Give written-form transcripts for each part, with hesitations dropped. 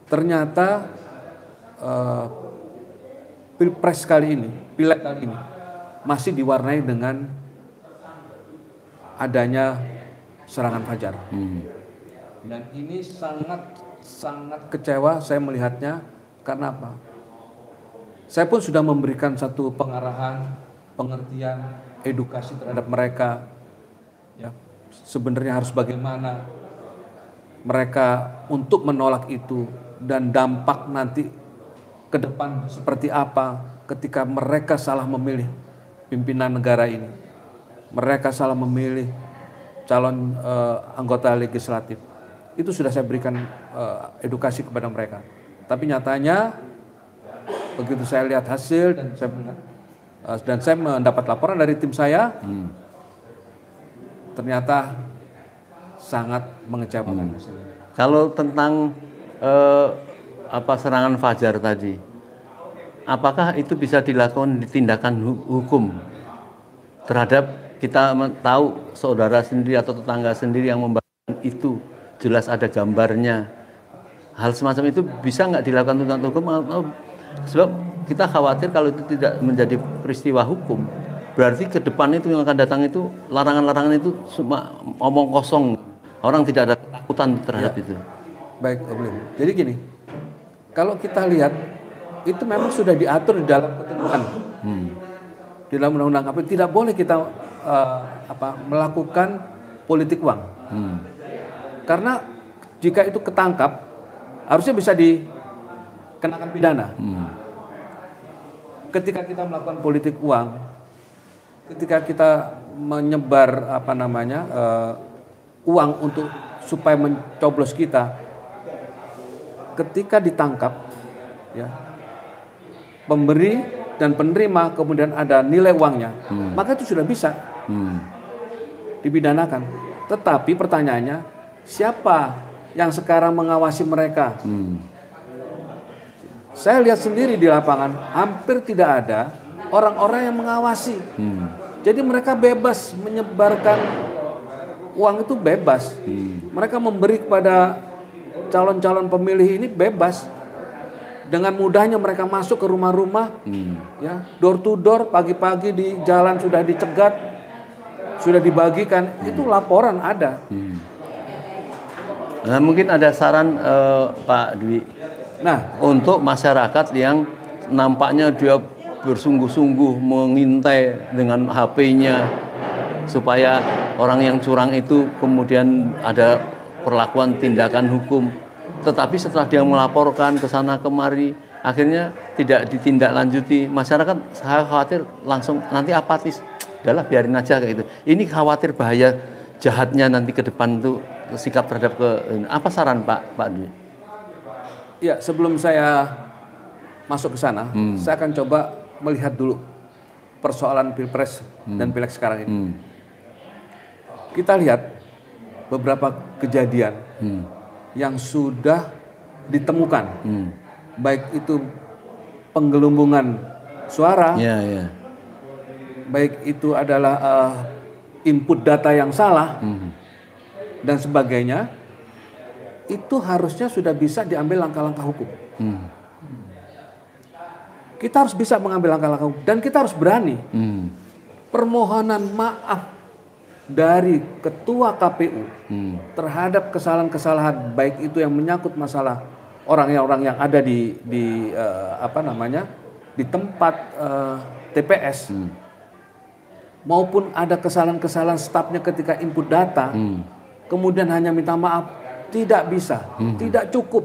ternyata pilpres kali ini, pileg kali ini masih diwarnai dengan adanya serangan fajar. Dan ini sangat kecewa saya melihatnya. Karena apa? Saya pun sudah memberikan satu pengarahan, pengertian, edukasi terhadap mereka. Ya, sebenarnya harus bagaimana mereka untuk menolak itu dan dampak nanti ke depan seperti apa ketika mereka salah memilih pimpinan negara ini. Mereka salah memilih calon anggota legislatif. Itu sudah saya berikan edukasi kepada mereka. Tapi nyatanya begitu saya lihat hasil dan saya mendapat laporan dari tim saya, ternyata sangat mengecewakan. Kalau tentang serangan fajar tadi, apakah itu bisa dilakukan tindakan hukum terhadap kita tahu saudara sendiri atau tetangga sendiri yang membangun itu jelas ada gambarnya, hal semacam itu bisa nggak dilakukan tindakan hukum? Sebab kita khawatir kalau itu tidak menjadi peristiwa hukum, berarti ke depan itu yang akan datang itu larangan-larangan itu cuma omong kosong, orang tidak ada ketakutan terhadap itu. Baik, jadi gini, kalau kita lihat itu memang sudah diatur di dalam ketentuan, di dalam undang-undang KPU tidak boleh kita melakukan politik uang, karena jika itu ketangkap harusnya bisa dikenakan pidana. Ketika kita melakukan politik uang, ketika kita menyebar uang untuk supaya mencoblos kita, ketika ditangkap, ya, pemberi dan penerima kemudian ada nilai uangnya, maka itu sudah bisa dipidanakan. Tetapi pertanyaannya, siapa yang sekarang mengawasi mereka? Saya lihat sendiri di lapangan, hampir tidak ada orang-orang yang mengawasi. Jadi mereka bebas menyebarkan uang itu bebas. Mereka memberi kepada calon-calon pemilih ini bebas. Dengan mudahnya mereka masuk ke rumah-rumah, ya, door to door, pagi-pagi di jalan sudah dicegat, sudah dibagikan. Itu laporan ada. Nah, mungkin ada saran Pak Dwi. Nah, untuk masyarakat yang nampaknya dia bersungguh-sungguh mengintai dengan HP-nya supaya orang yang curang itu kemudian ada perlakuan tindakan hukum, tetapi setelah dia melaporkan ke sana kemari akhirnya tidak ditindaklanjuti, masyarakat saya khawatir langsung nanti apatis, udahlah biarin aja kayak gitu. Ini khawatir bahaya jahatnya nanti ke depan tuh sikap terhadap apa saran Pak Dwi? Ya, sebelum saya masuk ke sana, saya akan coba melihat dulu persoalan pilpres dan pileg sekarang ini. Kita lihat beberapa kejadian yang sudah ditemukan, baik itu penggelembungan suara, baik itu adalah input data yang salah dan sebagainya. Itu harusnya sudah bisa diambil langkah-langkah hukum. Kita harus bisa mengambil langkah-langkah hukum dan kita harus berani. Permohonan maaf dari ketua KPU terhadap kesalahan-kesalahan baik itu yang menyangkut masalah orang-orang yang ada di tempat TPS maupun ada kesalahan-kesalahan stafnya ketika input data, kemudian hanya minta maaf. Tidak bisa, tidak cukup.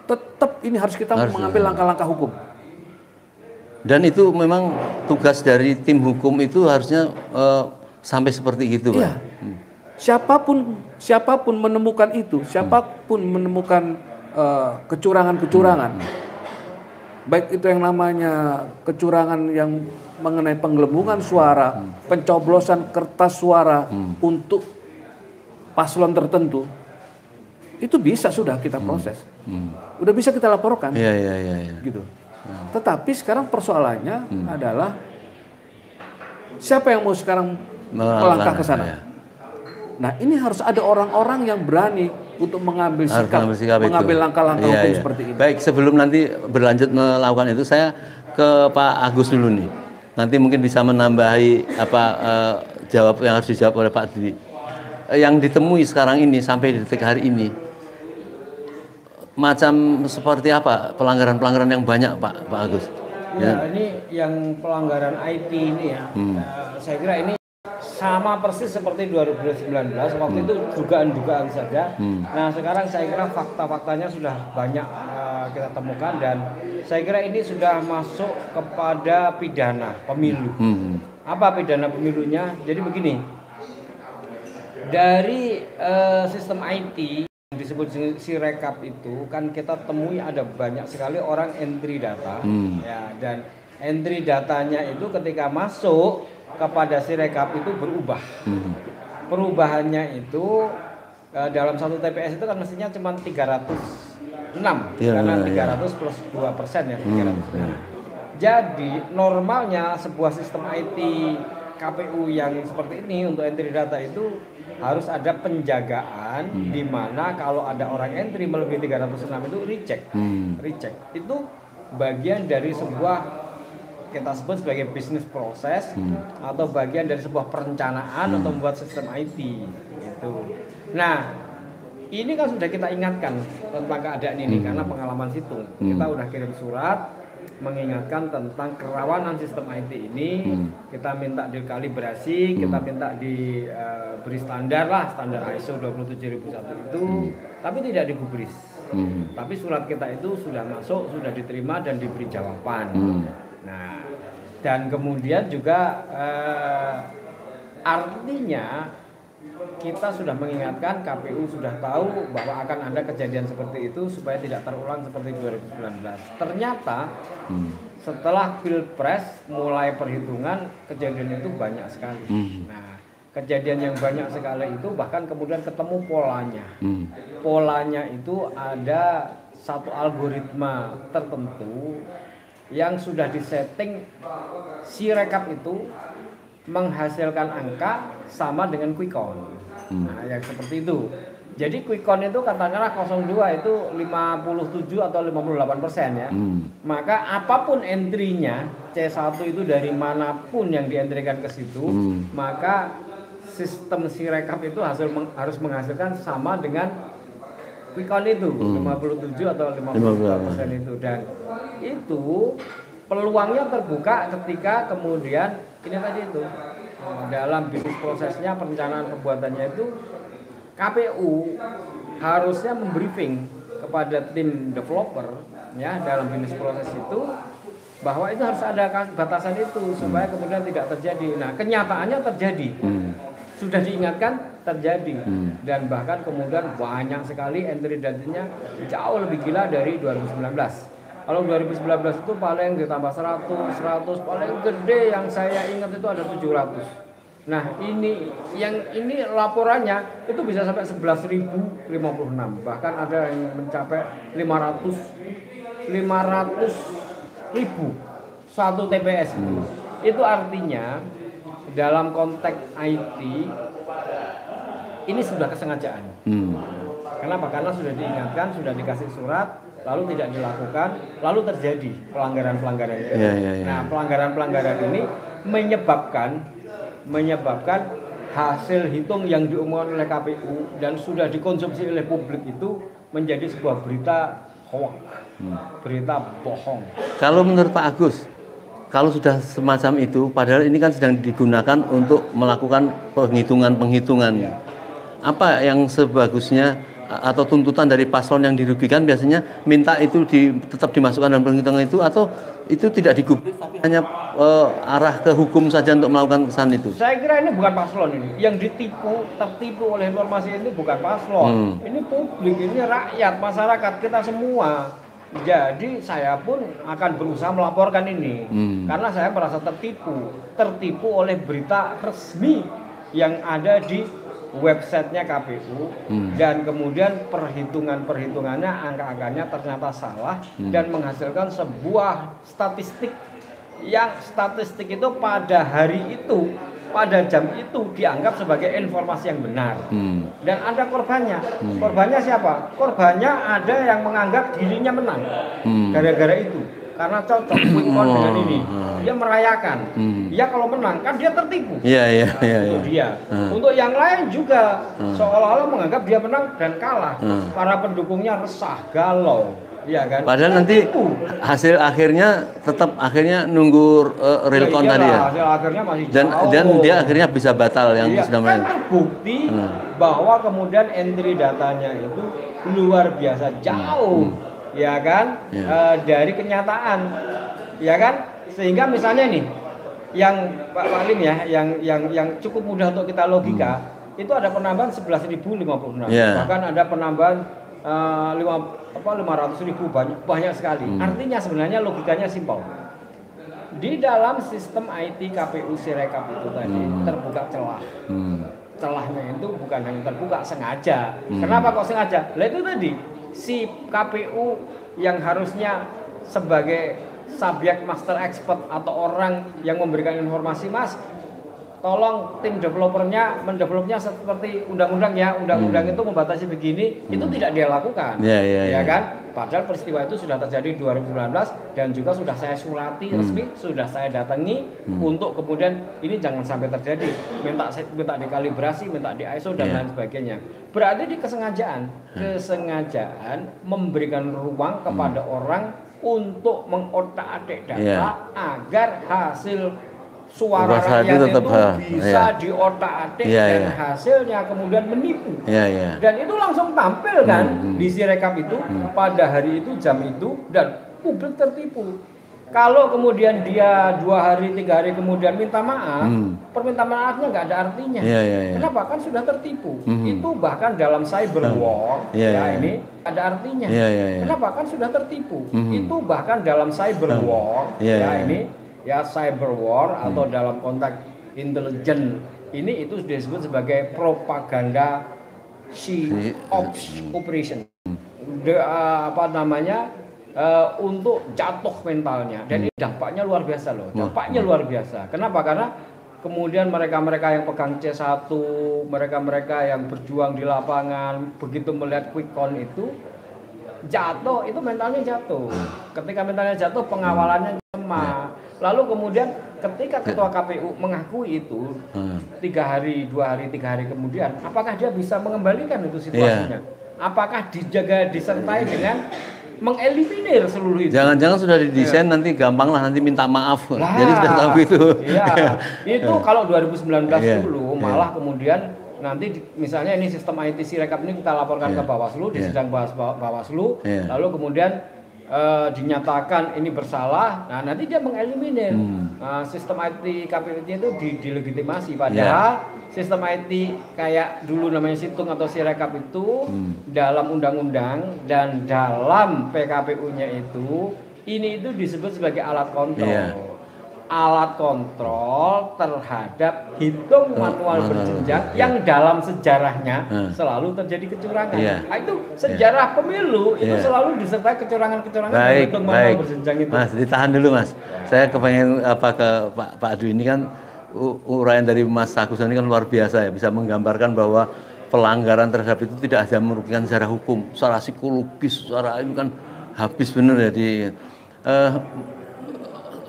Tetap ini harus kita mengambil langkah-langkah hukum. Dan itu memang tugas dari tim hukum itu harusnya sampai seperti itu, Pak. Iya. Siapapun menemukan itu, siapapun menemukan kecurangan-kecurangan, baik itu yang namanya kecurangan yang mengenai penggelembungan suara, pencoblosan kertas suara untuk paslon tertentu, itu bisa sudah kita proses, udah bisa kita laporkan, gitu. Tetapi sekarang persoalannya adalah siapa yang mau sekarang melangkah ke sana. Nah, ini harus ada orang-orang yang berani untuk mengambil Harus sikap, mengambil sikap itu. mengambil langkah-langkah Iya, hukum iya. seperti ini. Baik, sebelum nanti berlanjut melakukan itu, saya ke Pak Agus dulu nih. Nanti mungkin bisa menambahi apa jawab yang harus dijawab oleh Pak Didi. Yang ditemui sekarang ini sampai detik hari ini, macam seperti apa pelanggaran-pelanggaran yang banyak, Pak Agus? Ya, ini yang pelanggaran IT ini ya, saya kira ini sama persis seperti 2019, waktu itu dugaan-dugaan saja. Nah sekarang saya kira fakta-faktanya sudah banyak kita temukan dan saya kira ini sudah masuk kepada pidana pemilu. Apa pidana pemilunya? Jadi begini, dari sistem IT yang disebut Sirekap itu kan kita temui ada banyak sekali orang entry data, ya, dan entry datanya itu ketika masuk kepada Sirekap itu berubah. Perubahannya itu dalam satu TPS itu kan mestinya cuma 306, karena 300 plus 2% ya, 306. Jadi normalnya sebuah sistem IT KPU yang seperti ini untuk entry data itu harus ada penjagaan di mana kalau ada orang entry melebihi 306 itu reject. Itu bagian dari sebuah kita sebut sebagai bisnis proses atau bagian dari sebuah perencanaan untuk membuat sistem IT gitu. Nah, ini kan sudah kita ingatkan tentang keadaan ini karena pengalaman situng. Kita udah kirim surat mengingatkan tentang kerawanan sistem IT ini, kita minta dikalibrasi, kita minta diberi standar lah, standar ISO 27001 itu, tapi tidak digubris. Tapi surat kita itu sudah masuk, sudah diterima dan diberi jawaban. Nah, dan kemudian juga artinya kita sudah mengingatkan, KPU sudah tahu bahwa akan ada kejadian seperti itu supaya tidak terulang seperti 2019. Ternyata setelah Pilpres mulai perhitungan kejadian itu banyak sekali. Nah, kejadian yang banyak sekali itu bahkan kemudian ketemu polanya. Polanya itu ada satu algoritma tertentu yang sudah disetting Sirekap itu menghasilkan angka sama dengan quick count. Nah, yang seperti itu. Jadi quick count itu katakanlah 02 itu 57 atau 58% ya. Maka apapun entry-nya, C1 itu dari manapun yang dientrykan ke situ, maka sistem Sirekap itu harus menghasilkan sama dengan quick count itu, 57 atau 58% itu. Dan itu peluangnya terbuka ketika kemudian ini tadi itu dalam bisnis prosesnya perencanaan pembuatannya itu KPU harusnya membriefing kepada tim developer ya dalam bisnis proses itu bahwa itu harus ada batasan itu supaya kemudian tidak terjadi. Nah kenyataannya terjadi, sudah diingatkan terjadi dan bahkan kemudian banyak sekali entry datanya jauh lebih gila dari 2019. Kalau 2019 itu paling ditambah 100, paling gede yang saya ingat itu ada 700. Nah ini laporannya itu bisa sampai 11.056, bahkan ada yang mencapai 500.000 satu TPS itu. Itu artinya dalam konteks IT ini sudah kesengajaan. Kenapa? Karena sudah diingatkan, sudah dikasih surat, lalu tidak dilakukan, lalu terjadi pelanggaran-pelanggaran itu. Nah, pelanggaran-pelanggaran ini menyebabkan hasil hitung yang diumumkan oleh KPU dan sudah dikonsumsi oleh publik itu menjadi sebuah berita hoax, berita bohong. Kalau menurut Pak Agus, kalau sudah semacam itu, padahal ini kan sedang digunakan untuk melakukan penghitungan. Apa yang sebagusnya atau tuntutan dari paslon yang dirugikan biasanya minta itu tetap dimasukkan dalam penghitungan itu atau itu tidak digubris tapi hanya arah ke hukum saja untuk melakukan kesan itu? Saya kira ini bukan paslon ini. Yang tertipu oleh informasi ini bukan paslon. Ini publik, ini rakyat, masyarakat kita semua. Jadi saya pun akan berusaha melaporkan ini karena saya merasa tertipu oleh berita resmi yang ada di websitenya KPU dan kemudian perhitungannya angka-angkanya ternyata salah dan menghasilkan sebuah statistik yang itu pada hari itu pada jam itu dianggap sebagai informasi yang benar. Dan ada korbannya. Korbannya siapa? Korbannya ada yang menganggap dirinya menang gara-gara itu. Karena cocok quick count dengan ini. Dia merayakan. Dia kalau menang kan dia tertipu. Itu dia. Untuk yang lain juga seolah-olah menganggap dia menang dan kalah. Para pendukungnya resah, galau. Iya kan? Padahal nanti hasil akhirnya tetap akhirnya nunggu real count tadi ya. Hasil akhirnya masih dan jauh. dan dia akhirnya bisa batal yang sudah main. Kan terbukti bahwa kemudian entry datanya itu luar biasa jauh, ya kan? Dari kenyataan, ya kan? Sehingga misalnya nih, yang Pak Lim ya, yang cukup mudah untuk kita logika, itu ada penambahan 11.056, bahkan ada penambahan 500.000, banyak sekali. Artinya sebenarnya logikanya simpel. Di dalam sistem IT KPU Sirekap itu tadi terbuka celah. Celahnya itu bukan hanya terbuka, sengaja. Kenapa kok sengaja? Lah itu tadi si KPU yang harusnya sebagai subjek master expert atau orang yang memberikan informasi, Mas, tolong tim developernya mendevelopnya seperti undang-undang ya, undang-undang itu membatasi begini, itu tidak dia lakukan, ya kan? Padahal peristiwa itu sudah terjadi 2019 dan juga sudah saya sulati resmi, sudah saya datangi untuk kemudian ini jangan sampai terjadi, minta dikalibrasi, minta di ISO dan lain sebagainya. Berarti di kesengajaan memberikan ruang kepada orang untuk mengotak-atik data agar hasil suara rakyat itu bisa diotak-atik dan hasilnya kemudian menipu. Dan itu langsung tampil kan di Sirekap itu pada hari itu, jam itu, dan publik tertipu. Kalau kemudian dia 2 hari 3 hari kemudian minta maaf, permintaan maafnya nggak ada artinya. Kenapa? Kan sudah tertipu. Itu bahkan dalam cyber war ini ada artinya. Kenapa? Kan sudah tertipu. Itu bahkan dalam cyber war ini ya, cyber war atau dalam konteks intelijen ini itu disebut sebagai propaganda ops operation. Untuk jatuh mentalnya, dan ini dampaknya luar biasa loh. Dampaknya luar biasa. Kenapa? Karena kemudian mereka-mereka yang pegang C1, mereka-mereka yang berjuang di lapangan, begitu melihat quick count itu jatuh, itu mentalnya jatuh. Ketika mentalnya jatuh, pengawalannya lemah. Lalu kemudian ketika ketua KPU mengakui itu 2 hari 3 hari kemudian, apakah dia bisa mengembalikan itu situasinya? Apakah dijaga disertai dengan mengeliminir seluruh itu? Jangan-jangan sudah didesain nanti gampang lah nanti minta maaf. Jadi sudah tahu itu. Itu kalau 2019 dulu malah kemudian nanti misalnya ini sistem IT Sirekap ini kita laporkan ke Bawaslu, di sidang Bawaslu, lalu kemudian dinyatakan ini bersalah, nah nanti dia mengeliminir sistem IT KPU itu dilegitimasi. Padahal sistem IT kayak dulu namanya Situng atau Sirekap itu dalam undang-undang dan dalam PKPU-nya ini disebut sebagai alat kontrol. Alat kontrol terhadap hitung manual berjenjang yang dalam sejarahnya selalu terjadi kecurangan. Nah, itu sejarah pemilu itu selalu disertai kecurangan-kecurangan hitung manual berjenjang itu. Mas, ditahan dulu Mas. Saya kepengen ke Pak Adu ini kan uraian dari Mas Agus ini kan luar biasa ya, bisa menggambarkan bahwa pelanggaran terhadap itu tidak hanya merugikan secara hukum, secara psikologis, secara itu kan habis benar ya di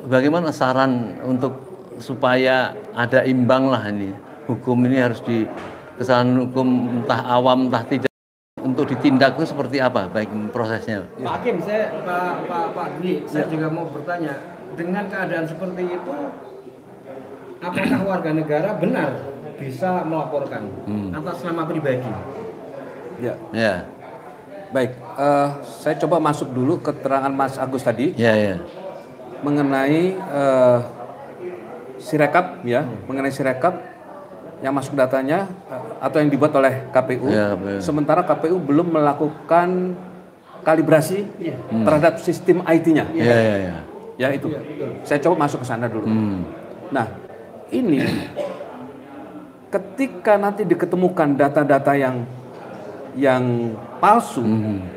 bagaimana saran untuk supaya ada imbang lah ini hukum ini harus di kesalahan hukum entah awam entah tidak untuk ditindak itu seperti apa baik prosesnya? Pak Hakim, Pak Dwi, saya juga mau bertanya, dengan keadaan seperti itu apakah warga negara benar bisa melaporkan atas nama pribadi? Ya. Baik, saya coba masuk dulu keterangan Mas Agus tadi. Mengenai Sirekap mengenai Sirekap yang masuk datanya atau yang dibuat oleh KPU, sementara KPU belum melakukan kalibrasi terhadap sistem IT-nya. Ya itu. Saya coba masuk ke sana dulu. Nah, ini ketika nanti diketemukan data-data yang palsu,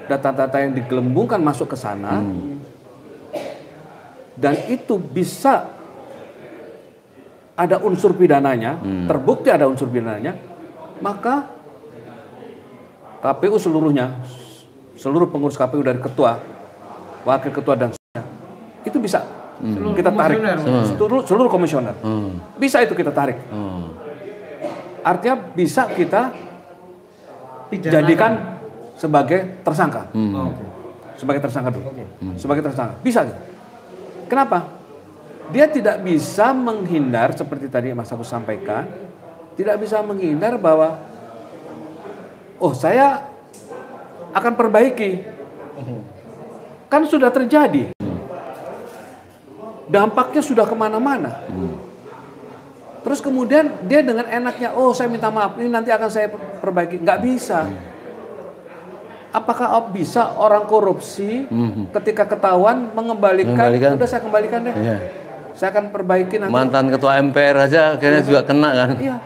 data-data yang digelembungkan masuk ke sana. Dan itu bisa ada unsur pidananya, terbukti ada unsur pidananya, maka KPU seluruhnya, seluruh pengurus KPU dari ketua, wakil ketua dan seterusnya, itu bisa kita tarik. Seluruh komisioner. Bisa itu kita tarik. Artinya bisa kita jadikan sebagai tersangka. Sebagai tersangka dulu. Sebagai tersangka. Bisa gitu. Kenapa? Dia tidak bisa menghindar seperti tadi Mas Agus sampaikan, tidak bisa menghindar bahwa saya akan perbaiki. Kan sudah terjadi. Dampaknya sudah kemana-mana. Terus kemudian dia dengan enaknya, saya minta maaf, ini nanti akan saya perbaiki. Nggak bisa. Apakah bisa orang korupsi ketika ketahuan mengembalikan, udah saya kembalikan deh. Iya. Saya akan perbaiki nanti. Mantan ketua MPR aja akhirnya juga kena kan? Iya.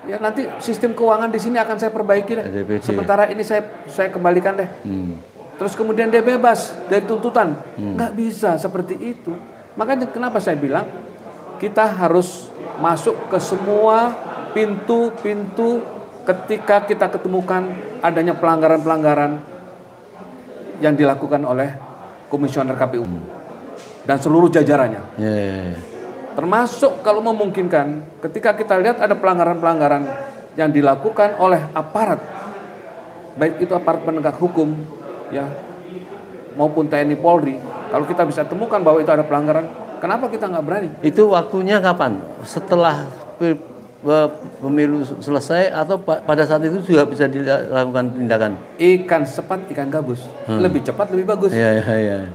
Ya nanti sistem keuangan di sini akan saya perbaiki deh. DPD. Sementara ini saya kembalikan deh. Terus kemudian dia bebas dari tuntutan. Nggak bisa seperti itu. Makanya kenapa saya bilang kita harus masuk ke semua pintu-pintu ketika kita ketemukan adanya pelanggaran-pelanggaran yang dilakukan oleh komisioner KPU dan seluruh jajarannya. Termasuk kalau memungkinkan ketika kita lihat ada pelanggaran-pelanggaran yang dilakukan oleh aparat, baik itu aparat penegak hukum ya maupun TNI Polri, kalau kita bisa temukan bahwa itu ada pelanggaran, kenapa kita nggak berani? Itu waktunya kapan? Setelah pemilu selesai atau pada saat itu juga bisa dilakukan tindakan? Ikan cepat, ikan gabus. Lebih cepat, lebih bagus. Iya.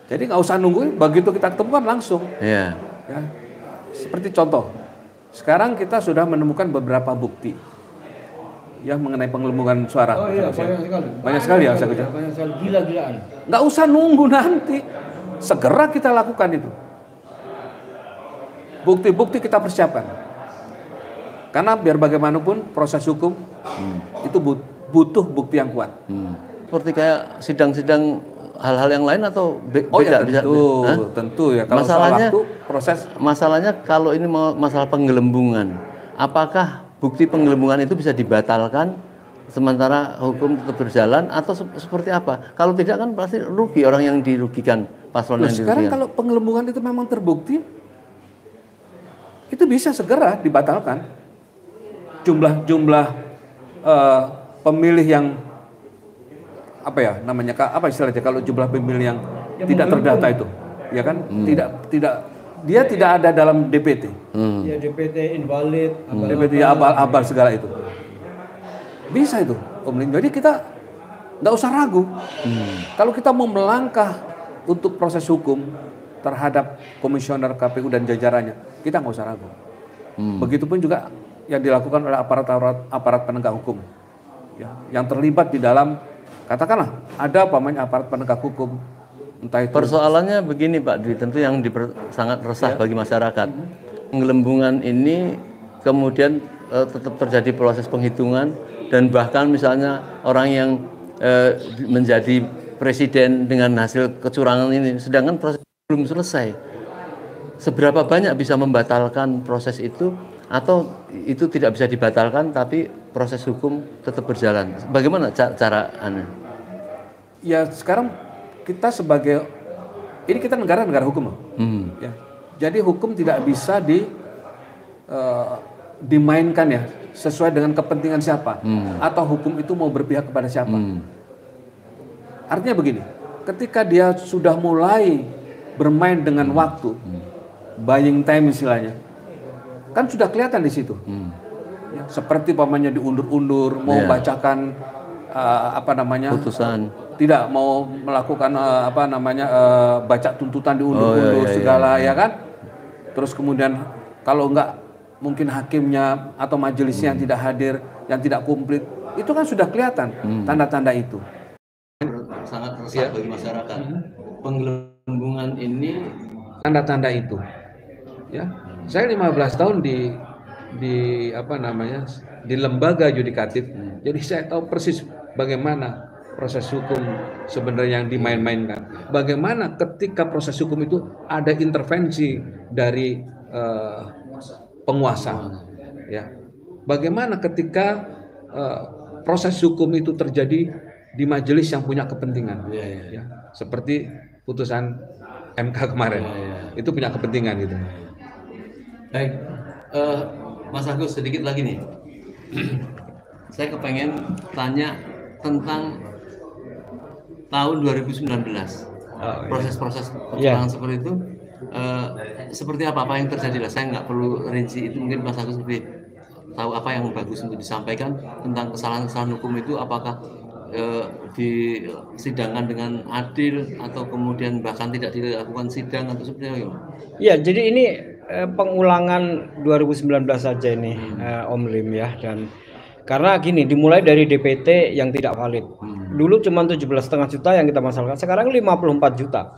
Jadi nggak usah nungguin, begitu kita ketemukan langsung. Iya. Ya. Seperti contoh, sekarang kita sudah menemukan beberapa bukti yang mengenai penggelembungan suara. Banyak sekali. Banyak sekali ya, saya ucap. Banyak sekali, gila-gilaan. Nggak usah nunggu nanti, segera kita lakukan itu. Bukti-bukti kita persiapkan. Karena biar bagaimanapun proses hukum itu butuh bukti yang kuat. Seperti kayak sidang-sidang hal-hal yang lain atau beda? Ya, tentu ya. Kalau masalahnya soal waktu, proses. Masalahnya kalau ini masalah penggelembungan, apakah bukti penggelembungan itu bisa dibatalkan sementara hukum tetap berjalan atau seperti apa? Kalau tidak kan pasti rugi orang yang dirugikan, paslon yang dirugikan. Sekarang kalau penggelembungan itu memang terbukti, itu bisa segera dibatalkan. Jumlah pemilih yang apa istilahnya kalau jumlah pemilih yang tidak terdata itu, ya kan? Dia tidak ada dalam DPT. Ya DPT invalid, DPT abal segala itu. Bisa itu, Om Lin. Jadi kita nggak usah ragu. Kalau kita mau melangkah untuk proses hukum terhadap komisioner KPU dan jajarannya, kita nggak usah ragu. Begitupun juga yang dilakukan oleh aparat penegak hukum, ya, yang terlibat di dalam, katakanlah ada aparat penegak hukum, entah itu. Persoalannya begini Pak Dwi, tentu yang sangat resah bagi masyarakat. Penggelembungan ini kemudian tetap terjadi proses penghitungan dan bahkan misalnya orang yang menjadi presiden dengan hasil kecurangan ini, sedangkan proses belum selesai. Seberapa banyak bisa membatalkan proses itu atau itu tidak bisa dibatalkan tapi proses hukum tetap berjalan? Bagaimana cara Anda? Ya sekarang kita sebagai ini kita negara hukum, ya. Jadi hukum tidak bisa dimainkan ya sesuai dengan kepentingan siapa atau hukum itu mau berpihak kepada siapa. Artinya begini, ketika dia sudah mulai bermain dengan waktu, buying time istilahnya, kan sudah kelihatan di situ. Ya, seperti pamannya diundur-undur, mau bacakan putusan, tidak mau melakukan baca tuntutan diundur-undur segala, ya kan? Terus kemudian kalau enggak mungkin hakimnya atau majelisnya yang tidak hadir, yang tidak komplit, itu kan sudah kelihatan tanda-tanda itu. Sangat resah bagi masyarakat. Penggelembungan ini tanda-tanda itu. Ya, saya 15 tahun di lembaga yudikatif, jadi saya tahu persis bagaimana proses hukum sebenarnya yang dimain-mainkan. Bagaimana ketika proses hukum itu ada intervensi dari penguasa. Ya, bagaimana ketika proses hukum itu terjadi di majelis yang punya kepentingan, ya, seperti putusan MK kemarin, itu punya kepentingan gitu. Baik, Mas Agus sedikit lagi nih. Saya kepengen tanya tentang tahun 2019. Proses-proses perjuangan seperti itu, seperti apa yang terjadi lah. Saya nggak perlu rinci itu, mungkin Mas Agus lebih tahu apa yang bagus untuk disampaikan tentang kesalahan-kesalahan hukum itu, apakah disidangkan dengan adil atau kemudian bahkan tidak dilakukan sidang atau seperti apa? Ya, jadi ini pengulangan 2019 saja ini, Om Lim ya. Dan karena gini, dimulai dari DPT yang tidak valid. Dulu cuma 17,5 juta yang kita masalahkan, sekarang 54 juta.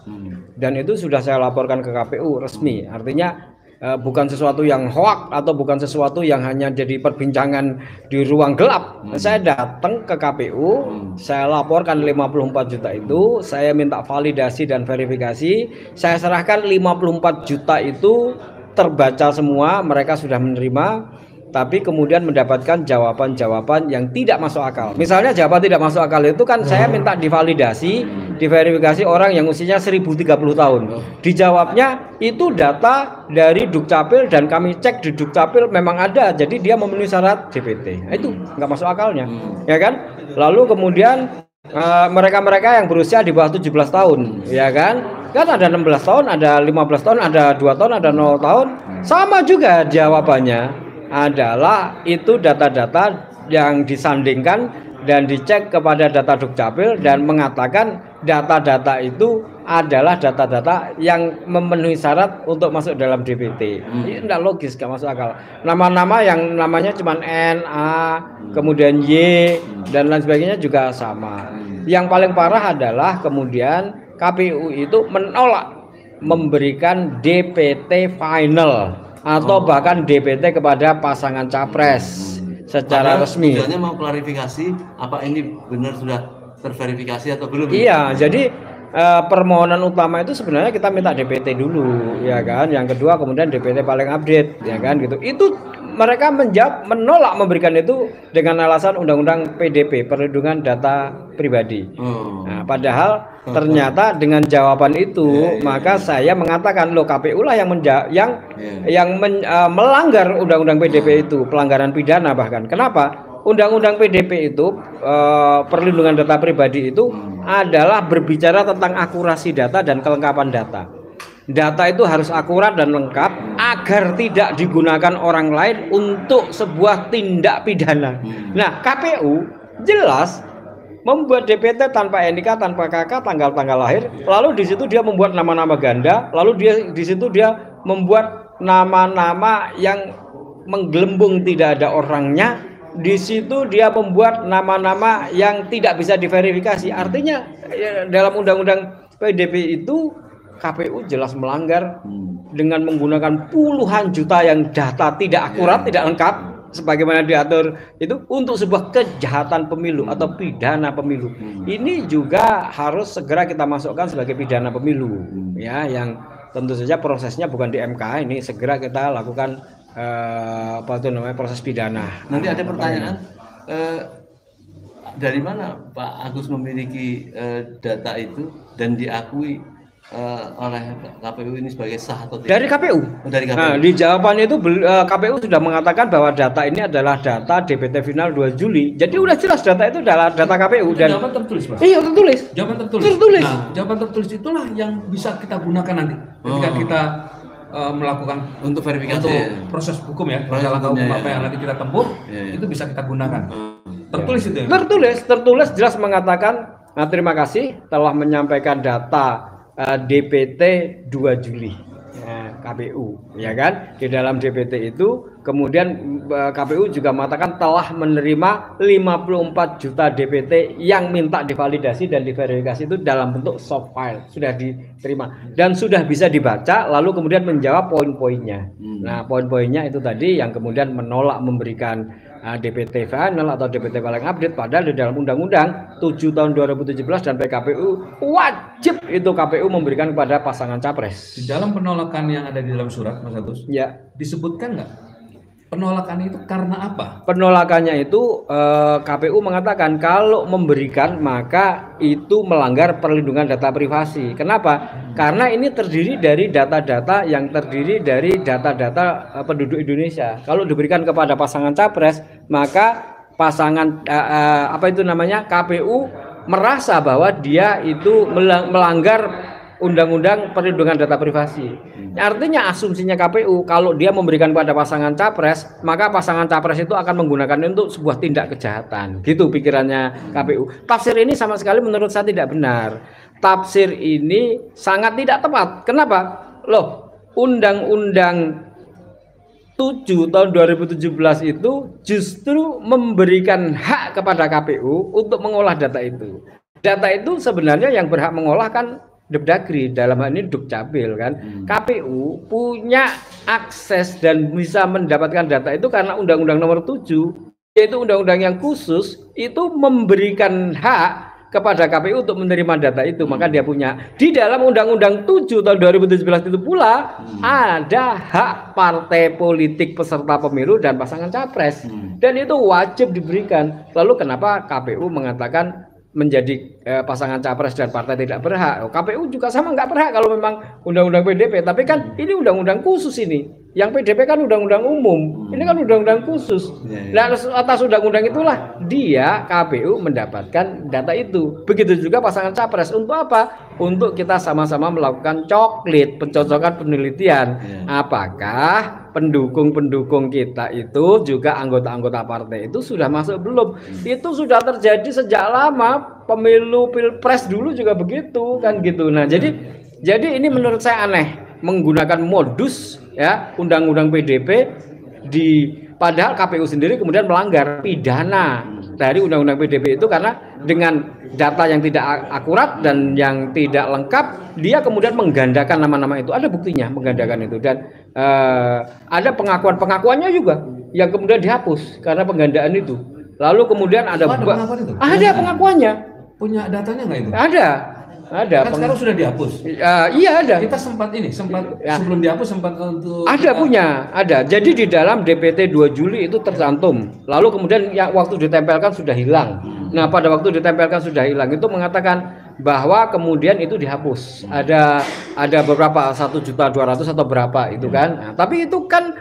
Dan itu sudah saya laporkan ke KPU resmi. Artinya bukan sesuatu yang hoak atau bukan sesuatu yang hanya jadi perbincangan di ruang gelap. Saya datang ke KPU, saya laporkan 54 juta itu, saya minta validasi dan verifikasi, saya serahkan 54 juta itu terbaca semua, mereka sudah menerima. Tapi kemudian mendapatkan jawaban-jawaban yang tidak masuk akal. Misalnya jawaban tidak masuk akal itu kan saya minta divalidasi, diverifikasi orang yang usianya 1030 tahun. Dijawabnya itu data dari Dukcapil dan kami cek di Dukcapil memang ada. Jadi dia memenuhi syarat DPT. Nah, itu nggak masuk akalnya, ya kan? Lalu kemudian mereka-mereka yang berusia di bawah 17 tahun, ya kan? Kan ada 16 tahun, ada 15 tahun, ada 2 tahun, ada 0 tahun. Sama juga jawabannya adalah itu data-data yang disandingkan dan dicek kepada data Dukcapil dan mengatakan data-data itu adalah data-data yang memenuhi syarat untuk masuk dalam DPT. Ini tidak logis, nggak masuk akal. Nama-nama yang namanya cuma N, A, kemudian Y dan lain sebagainya juga sama. Yang paling parah adalah kemudian KPU itu menolak memberikan DPT final atau bahkan DPT kepada pasangan capres secara resmi. Tujuannya mau klarifikasi apa ini benar sudah terverifikasi atau belum? Iya, jadi permohonan utama itu sebenarnya kita minta DPT dulu, ya kan. Yang kedua kemudian DPT paling update, ya kan gitu. Itu mereka menolak memberikan itu dengan alasan Undang-Undang PDP, Perlindungan Data Pribadi. Nah, padahal ternyata dengan jawaban itu maka saya mengatakan loh, KPU lah yang melanggar Undang-Undang PDP itu, pelanggaran pidana bahkan. Kenapa? Undang-Undang PDP itu perlindungan data pribadi itu adalah berbicara tentang akurasi data dan kelengkapan data. Data itu harus akurat dan lengkap agar tidak digunakan orang lain untuk sebuah tindak pidana. Nah, KPU jelas membuat DPT tanpa NIK, tanpa KK, tanggal-tanggal lahir, lalu di situ dia membuat nama-nama ganda, lalu di situ dia membuat nama-nama yang menggelembung tidak ada orangnya. Di situ dia membuat nama-nama yang tidak bisa diverifikasi. Artinya dalam Undang-Undang PDP itu KPU jelas melanggar dengan menggunakan puluhan juta yang data tidak akurat, tidak lengkap sebagaimana diatur itu untuk sebuah kejahatan pemilu atau pidana pemilu. Ini juga harus segera kita masukkan sebagai pidana pemilu, ya, yang tentu saja prosesnya bukan di MK, ini segera kita lakukan proses pidana. Nanti ada pertanyaan, dari mana Pak Agus memiliki data itu dan diakui oleh KPU ini sebagai sah atau tidak? Dari KPU. Dari KPU. Nah, di jawabannya itu KPU sudah mengatakan bahwa data ini adalah data DPT final 2 Juli. Jadi udah jelas data itu adalah data KPU. Dan jawaban tertulis, Mas. Iya, tertulis. Jawaban tertulis. Nah, jawaban tertulis itulah yang bisa kita gunakan nanti ketika kita melakukan untuk verifikasi untuk proses hukum ya, langkah hukum apa yang nanti kita tempuh, itu bisa kita gunakan. Tertulis itu ya? Tertulis jelas mengatakan terima kasih telah menyampaikan data DPT 2 Juli KPU, ya kan? Di dalam DPT itu kemudian KPU juga mengatakan telah menerima 54 juta DPT yang minta divalidasi dan diverifikasi itu dalam bentuk soft file, sudah diterima dan sudah bisa dibaca, lalu kemudian menjawab poin-poinnya. Nah, poin-poinnya itu tadi yang kemudian menolak memberikan DPT final atau DPT paling update, padahal di dalam Undang-Undang 7 tahun 2017 dan PKPU wajib itu KPU memberikan kepada pasangan capres. Di dalam penolakan yang ada di dalam surat, Mas Agus, ya, disebutkan nggak Penolakan itu karena apa? Penolakannya itu KPU mengatakan kalau memberikan maka itu melanggar perlindungan data privasi. Kenapa? Karena ini terdiri dari data-data yang terdiri dari data-data penduduk Indonesia. Kalau diberikan kepada pasangan capres, maka pasangan KPU merasa bahwa dia itu melanggar Undang-Undang Perlindungan Data Privasi. Artinya asumsinya KPU kalau dia memberikan pada pasangan capres, maka pasangan capres itu akan menggunakan untuk sebuah tindak kejahatan. Gitu pikirannya KPU. Tafsir ini sama sekali menurut saya tidak benar. Tafsir ini sangat tidak tepat. Kenapa? Loh, Undang-Undang 7 tahun 2017 itu justru memberikan hak kepada KPU untuk mengolah data itu. Data itu sebenarnya yang berhak mengolah kan Depdagri, dalam hal ini Dukcapil kan. KPU punya akses dan bisa mendapatkan data itu karena Undang-Undang Nomor 7, yaitu undang-undang yang khusus itu memberikan hak kepada KPU untuk menerima data itu. Maka dia punya. Di dalam Undang-Undang 7 tahun 2017 itu pula ada hak partai politik peserta pemilu dan pasangan capres. Dan itu wajib diberikan. Lalu kenapa KPU mengatakan menjadi pasangan capres dan partai tidak berhak? KPU juga sama nggak berhak kalau memang undang-undang PDP. Tapi kan ini undang-undang khusus ini. Yang PDP kan undang-undang umum. Ini kan undang-undang khusus. Nah, atas undang-undang itulah dia KPU mendapatkan data itu. Begitu juga pasangan capres. Untuk apa? Untuk kita sama-sama melakukan pencocokan penelitian. Apakah pendukung-pendukung kita itu juga anggota-anggota partai itu sudah masuk belum? Itu sudah terjadi sejak lama. Pemilu Pilpres dulu juga begitu kan gitu. Nah, jadi ini menurut saya aneh menggunakan modus ya undang-undang PDP padahal KPU sendiri kemudian melanggar pidana dari undang-undang PDP itu karena dengan data yang tidak akurat dan yang tidak lengkap dia kemudian menggandakan nama-nama itu. Ada buktinya menggandakan itu dan ada pengakuannya juga yang kemudian dihapus karena penggandaan itu. Lalu kemudian ada pengakuannya. Punya datanya nggak itu? Ada. Kan sekarang sudah dihapus. Iya ada. Kita sempat sebelum dihapus sempat untuk ada. Jadi di dalam DPT 2 Juli itu tercantum. Lalu kemudian yang waktu ditempelkan sudah hilang. Nah, pada waktu ditempelkan sudah hilang itu mengatakan bahwa kemudian itu dihapus. Ada beberapa 1.200.000 atau berapa itu kan. Nah, tapi itu kan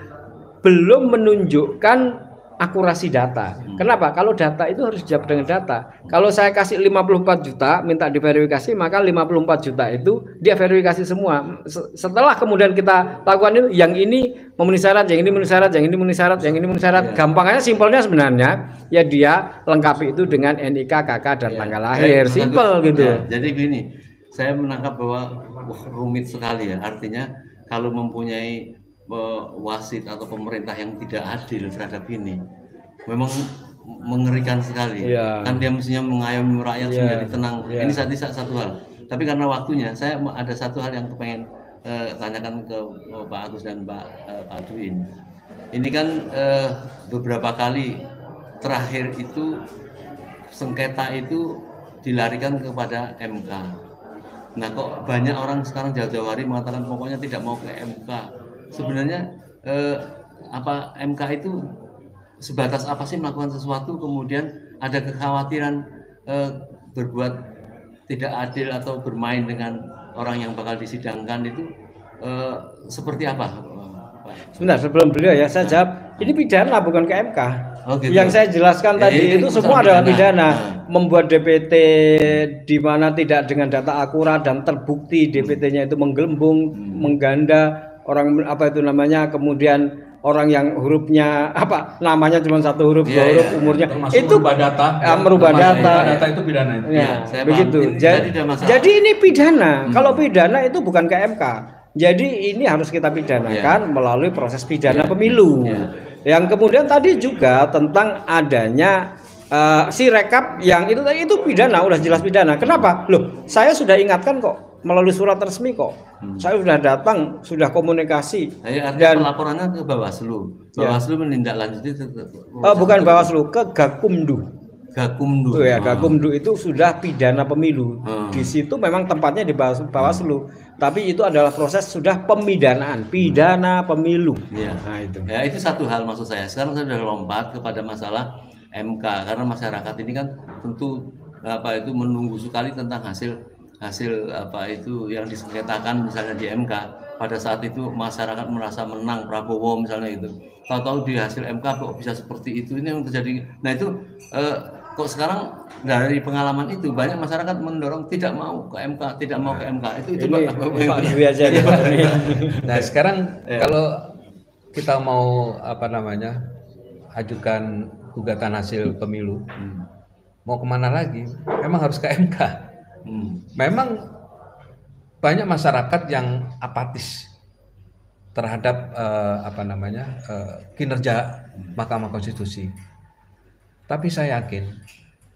belum menunjukkan akurasi data. Kenapa? Kalau data itu harus dijawab dengan data. Kalau saya kasih 54 juta minta diverifikasi, maka 54 juta itu dia verifikasi semua. Setelah kemudian kita lakukan itu, yang ini memenuhi syarat, yang ini memenuhi syarat, yang ini memenuhi syarat, yang ini memenuhi syarat. Gampangnya, simpelnya sebenarnya ya dia lengkapi itu dengan NIK, KK dan tanggal lahir. Simpel gitu. Jadi gini, saya menangkap bahwa rumit sekali ya. Artinya kalau mempunyai wasit atau pemerintah yang tidak adil terhadap ini memang mengerikan sekali. Kan dia mestinya mengayomi rakyat menjadi tenang. Ini satu hal. Tapi karena waktunya, saya ada satu hal yang pengen tanyakan ke Pak Agus dan Pak Dwin. Ini kan beberapa kali terakhir itu sengketa itu dilarikan kepada MK. Nah, kok banyak orang sekarang jauh-jauh hari mengatakan pokoknya tidak mau ke MK. Sebenarnya MK itu sebatas apa sih melakukan sesuatu kemudian ada kekhawatiran berbuat tidak adil atau bermain dengan orang yang bakal disidangkan itu seperti apa? Sebentar, sebelum beliau ya saya jawab, ini pidana bukan ke MK. Gitu. Yang saya jelaskan tadi itu semua adalah pidana. Membuat DPT di mana tidak dengan data akurat dan terbukti DPT-nya itu menggelembung, mengganda, orang kemudian orang yang hurufnya namanya cuma satu huruf, dua huruf, umurnya itu merubah data itu pidana itu. Begitu. Jadi ini pidana. Kalau pidana itu bukan ke MK. Jadi ini harus kita pidanakan melalui proses pidana pemilu. Yang kemudian tadi juga tentang adanya Sirekap yang itu pidana, udah jelas pidana. Kenapa? Loh, saya sudah ingatkan kok melalui surat resmi kok. Saya sudah datang, sudah komunikasi. Dan laporannya ke Bawaslu. Bawaslu menindaklanjuti. Bukan Bawaslu, ke Gakumdu. Gakumdu. Tuh ya, Gakumdu itu sudah pidana pemilu. Di situ memang tempatnya di Bawaslu, tapi itu adalah proses sudah pemidanaan, pidana pemilu. Iya. Nah itu. Ya itu satu hal maksud saya. Sekarang saya sudah lompat kepada masalah MK karena masyarakat ini kan tentu itu menunggu sekali tentang hasil apa itu yang disengketakan misalnya di MK. Pada saat itu masyarakat merasa menang Prabowo misalnya itu. Tahu-tahu di hasil MK kok bisa seperti itu, ini yang terjadi. Nah itu kok sekarang dari pengalaman itu banyak masyarakat mendorong tidak mau ke MK, tidak mau ke MK. Itu Pak Dwi aja nih, Pak Dwi. Nah sekarang kalau kita mau ajukan gugatan hasil pemilu, mau kemana lagi? Memang harus ke MK. Memang banyak masyarakat yang apatis terhadap kinerja Mahkamah Konstitusi. Tapi saya yakin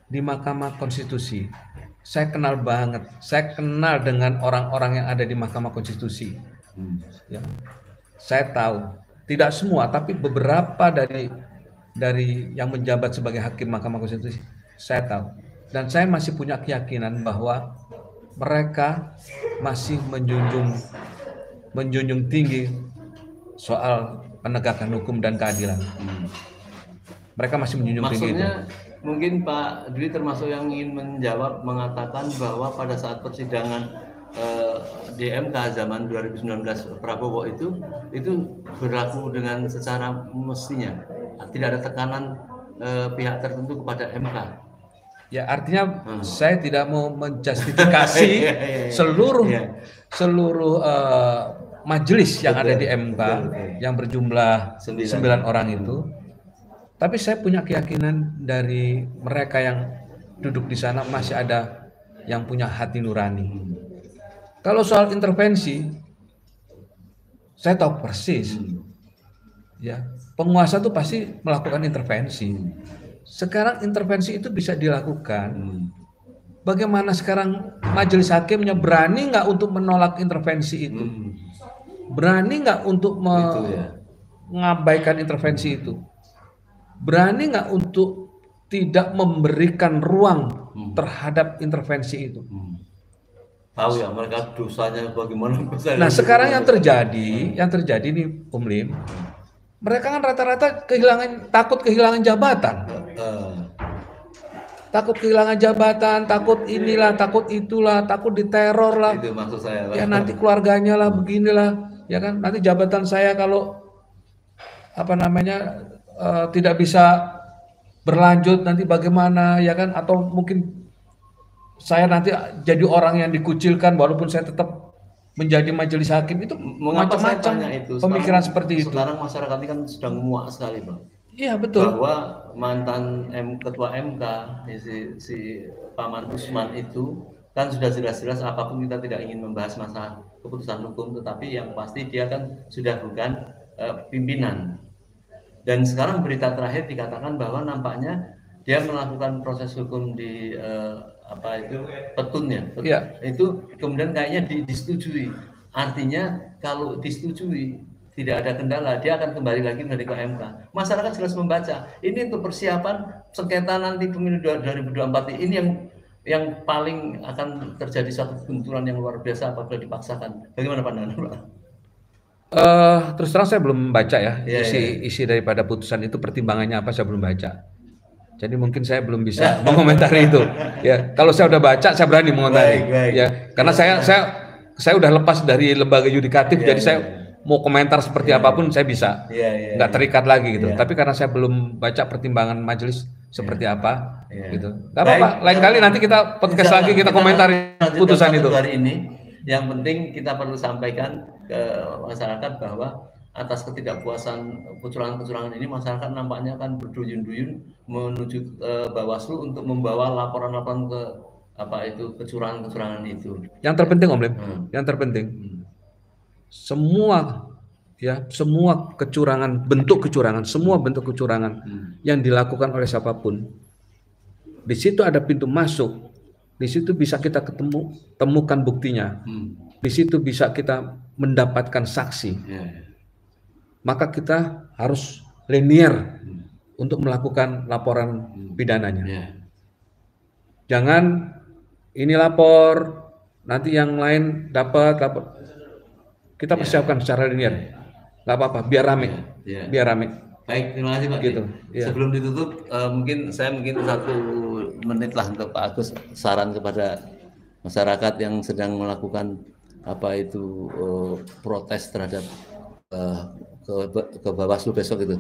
di Mahkamah Konstitusi saya kenal banget, saya kenal dengan orang-orang yang ada di Mahkamah Konstitusi. Ya. Saya tahu, tidak semua, tapi beberapa dari yang menjabat sebagai hakim Mahkamah Konstitusi saya tahu. Dan saya masih punya keyakinan bahwa mereka masih menjunjung tinggi soal penegakan hukum dan keadilan. Mereka masih menjunjung tinggi itu. Maksudnya mungkin Pak Dwi termasuk yang ingin mengatakan bahwa pada saat persidangan di MK zaman 2019 Prabowo itu berlaku dengan secara mestinya, tidak ada tekanan pihak tertentu kepada MK. Ya artinya saya tidak mau menjustifikasi seluruh majelis yang ada di MK yang berjumlah 9 orang itu. Tapi saya punya keyakinan dari mereka yang duduk di sana masih ada yang punya hati nurani. Kalau soal intervensi, saya tahu persis. Ya, penguasa itu pasti melakukan intervensi. Sekarang intervensi itu bisa dilakukan. Bagaimana sekarang majelis hakimnya berani nggak untuk menolak intervensi itu? Berani nggak untuk mengabaikan intervensi itu? Berani nggak untuk tidak memberikan ruang terhadap intervensi itu? Tahu ya mereka dosanya bagaimana? Nah sekarang yang terjadi nih Lim, mereka kan rata-rata takut kehilangan jabatan. Takut kehilangan jabatan, takut inilah, takut itulah, takut diteror lah. Itu maksud saya. Ya nanti keluarganya lah, beginilah, ya kan? Nanti jabatan saya kalau tidak bisa berlanjut nanti bagaimana, ya kan? Atau mungkin saya nanti jadi orang yang dikucilkan walaupun saya tetap menjadi majelis hakim. Itu macam-macam pemikiran seperti itu. Sekarang masyarakat ini kan sedang muak sekali, Bang. Iya betul. Bahwa mantan ketua MK si Paman Usman itu kan sudah jelas-jelas apapun kita tidak ingin membahas masalah keputusan hukum, tetapi yang pasti dia kan sudah bukan pimpinan. Dan sekarang berita terakhir dikatakan bahwa nampaknya dia melakukan proses hukum di petunnya. Itu kemudian kayaknya disetujui. Artinya kalau disetujui tidak ada kendala, dia akan kembali lagi dari ke MK. Masyarakat jelas membaca. Ini untuk persiapan sengketa nanti pemilu 2024 ini yang paling akan terjadi satu benturan yang luar biasa apabila dipaksakan. Bagaimana pandangan Pak? Terus terang saya belum baca ya isi daripada putusan itu, pertimbangannya apa saya belum baca. Jadi mungkin saya belum bisa mengomentari itu. Ya, kalau saya udah baca saya berani mengomentari. Ya, karena saya udah lepas dari lembaga yudikatif, jadi saya mau komentar seperti apapun saya bisa, nggak terikat lagi gitu. Tapi karena saya belum baca pertimbangan majelis seperti apa, gitu. Gak apa-apa. Lain kali nanti kita podcast lagi kita komentari putusan itu. Hari ini, yang penting kita perlu sampaikan ke masyarakat bahwa atas ketidakpuasan kecurangan-kecurangan ini masyarakat nampaknya akan berduyun-duyun menuju Bawaslu untuk membawa laporan-laporan ke kecurangan-kecurangan itu. Yang terpenting Om Lim, yang terpenting. Semua kecurangan, semua bentuk kecurangan yang dilakukan oleh siapapun, di situ ada pintu masuk, di situ bisa kita temukan buktinya, di situ bisa kita mendapatkan saksi. Maka kita harus linear untuk melakukan laporan pidananya. Jangan ini lapor, nanti yang lain dapat lapor. Kita persiapkan secara linear. Nggak apa-apa, biar rame. Iya. Biar rame. Baik, terima kasih Pak. Gitu, iya. Sebelum ditutup, mungkin 1 menit lah untuk Pak Agus, saran kepada masyarakat yang sedang melakukan apa itu protes terhadap ke Bawaslu besok itu.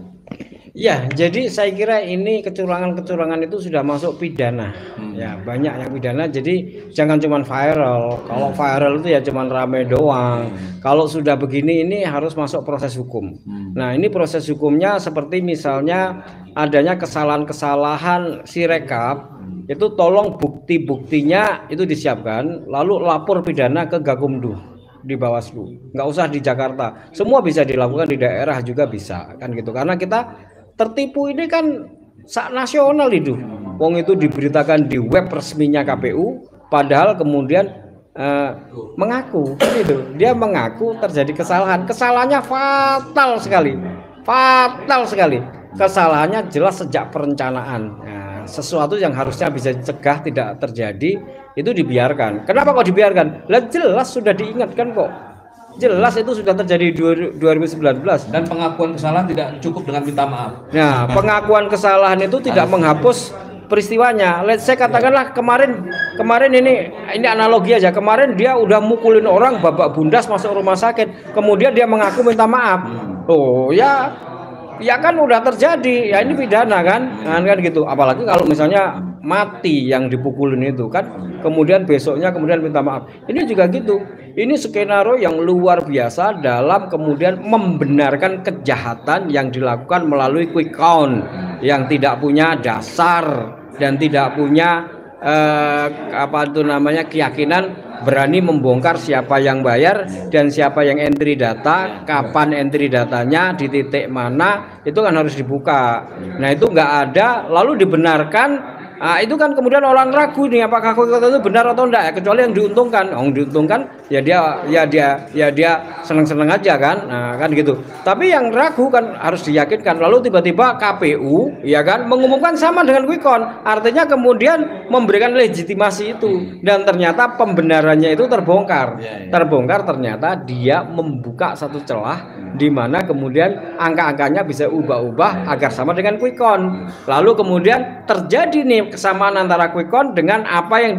Ya, jadi saya kira ini kecurangan-kecurangan itu sudah masuk pidana. Ya, banyak yang pidana. Jadi jangan cuma viral. Kalau viral itu ya cuma rame doang. Kalau sudah begini ini harus masuk proses hukum. Nah, ini proses hukumnya seperti misalnya adanya kesalahan-kesalahan Sirekap, itu tolong bukti-buktinya itu disiapkan, lalu lapor pidana ke Gakumdu di Bawaslu. Nggak usah di Jakarta. Semua bisa dilakukan di daerah juga bisa, kan gitu. Karena kita tertipu ini kan nasional itu. Wong itu diberitakan di web resminya KPU, padahal kemudian mengaku gitu. Dia mengaku terjadi kesalahan. Kesalahannya fatal sekali. Fatal sekali. Kesalahannya jelas sejak perencanaan. Nah, sesuatu yang harusnya bisa dicegah tidak terjadi itu dibiarkan. Kenapa kok dibiarkan? Lah jelas sudah diingatkan kok. Jelas itu sudah terjadi 2019 Dan pengakuan kesalahan tidak cukup dengan minta maaf. Nah, pengakuan kesalahan itu tidak menghapus peristiwanya. Let's say katakanlah kemarin ini analogi aja. Kemarin dia udah mukulin orang babak bundas masuk rumah sakit. Kemudian dia mengaku minta maaf. Oh, ya kan udah terjadi. Ya ini pidana kan gitu. Apalagi kalau misalnya mati yang dipukulin itu kan. Kemudian besoknya kemudian minta maaf. Ini juga gitu. Ini skenario yang luar biasa dalam kemudian membenarkan kejahatan yang dilakukan melalui quick count yang tidak punya dasar dan tidak punya keyakinan berani membongkar siapa yang bayar dan siapa yang entry data, kapan entry datanya, di titik mana, itu kan harus dibuka. Nah itu nggak ada, lalu dibenarkan. Nah, itu kan kemudian orang ragu nih apakah quick count itu benar atau enggak ya, kecuali yang diuntungkan. Diuntungkan ya dia seneng-seneng aja kan. Nah, kan gitu. Tapi yang ragu kan harus diyakinkan. Lalu tiba-tiba KPU ya kan mengumumkan sama dengan quick count. Artinya kemudian memberikan legitimasi itu dan ternyata pembenarannya itu terbongkar. Terbongkar ternyata dia membuka satu celah di mana kemudian angka-angkanya bisa ubah-ubah agar sama dengan quick count. Lalu kemudian terjadi nih kesamaan antara quick count dengan apa yang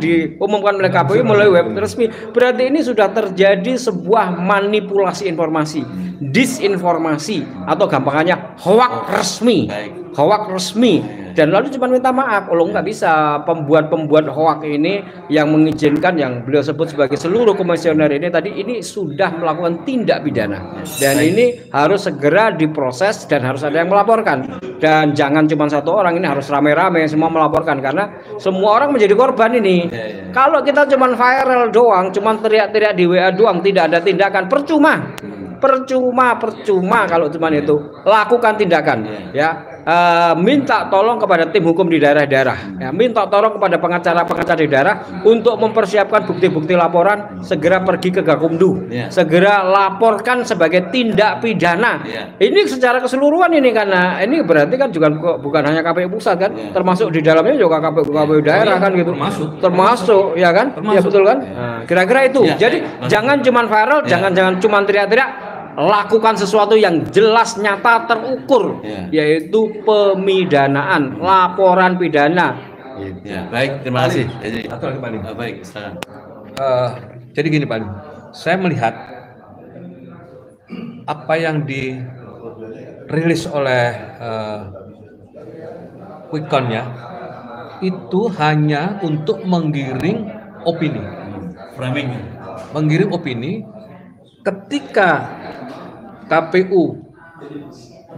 diumumkan oleh KPU melalui web resmi. Berarti ini sudah terjadi sebuah manipulasi informasi, disinformasi atau gampangannya hoax resmi. Hoax resmi. Dan lalu cuma minta maaf. Nggak bisa. Pembuat hoax ini yang mengizinkan yang beliau sebut sebagai seluruh komisioner ini tadi ini sudah melakukan tindak pidana. Dan ini harus segera diproses dan harus ada yang melaporkan. Dan jangan cuma satu orang, ini harus rame-rame semua melaporkan karena semua orang menjadi korban ini. Kalau kita cuma viral doang, cuma teriak-teriak di WA doang, tidak ada tindakan, percuma kalau cuma itu. Lakukan tindakan ya. Minta tolong kepada tim hukum di daerah-daerah ya, minta tolong kepada pengacara-pengacara di daerah untuk mempersiapkan bukti-bukti laporan, segera pergi ke Gakumdu, segera laporkan sebagai tindak pidana. Ini secara keseluruhan ini karena ini berarti kan juga bukan hanya KPU pusat kan, termasuk di dalamnya juga KPU daerah kan gitu. Termasuk ya kan? Ya betul kan? Nah, kira-kira itu. Jadi jangan cuma viral, jangan cuma teriak-teriak. Lakukan sesuatu yang jelas, nyata, terukur, yaitu pemidanaan, laporan pidana. Baik, terima kasih. Satu lagi Pak Lim. Baik, silakan. Jadi gini Pak Lim, saya melihat apa yang dirilis oleh quick count-nya itu hanya untuk menggiring opini, menggiring opini. Ketika KPU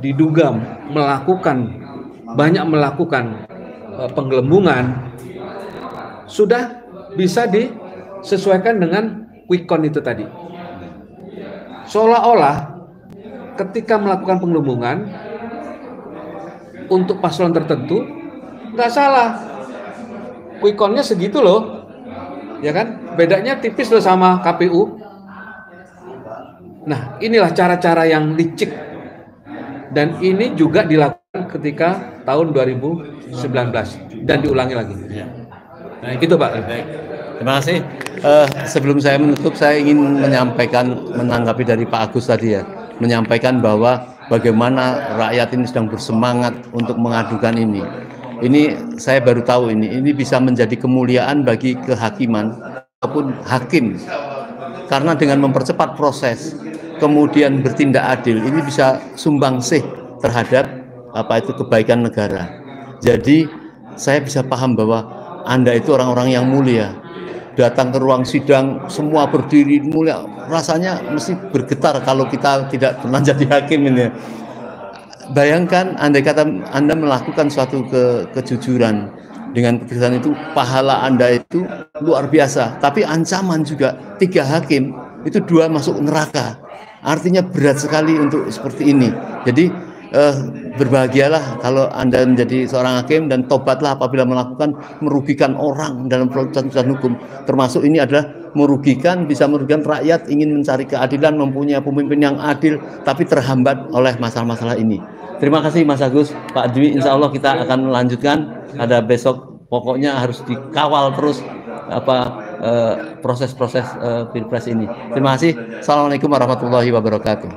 diduga banyak melakukan penggelembungan, sudah bisa disesuaikan dengan quick count itu tadi. Seolah-olah ketika melakukan penggelembungan untuk paslon tertentu nggak salah, quick count-nya segitu loh, ya kan? Bedanya tipis loh sama KPU. Nah, inilah cara-cara yang licik dan ini juga dilakukan ketika tahun 2019. dan diulangi lagi. Itu Pak. Terima kasih. Sebelum saya menutup, saya ingin menanggapi dari Pak Agus tadi ya, menyampaikan bahwa bagaimana rakyat ini sedang bersemangat untuk mengadukan ini. Ini saya baru tahu ini bisa menjadi kemuliaan bagi kehakiman ataupun hakim, karena dengan mempercepat proses, kemudian bertindak adil, ini bisa sumbangsih terhadap kebaikan negara. Jadi saya bisa paham bahwa Anda itu orang-orang yang mulia. Datang ke ruang sidang, semua berdiri mulia, rasanya mesti bergetar kalau kita tidak pernah jadi hakim ini. Bayangkan, andai kata Anda melakukan suatu kejujuran, dengan kejujuran itu pahala Anda itu luar biasa. Tapi ancaman juga 3 hakim, itu 2 masuk neraka. Artinya berat sekali untuk seperti ini. Jadi berbahagialah kalau Anda menjadi seorang hakim dan tobatlah apabila merugikan orang dalam proses hukum. Termasuk ini adalah bisa merugikan rakyat, ingin mencari keadilan, mempunyai pemimpin yang adil, tapi terhambat oleh masalah-masalah ini. Terima kasih Mas Agus, Pak Dwi. Insya Allah kita akan melanjutkan. Ada besok, pokoknya harus dikawal terus proses-proses pilpres ini. Terima kasih. Assalamualaikum warahmatullahi wabarakatuh.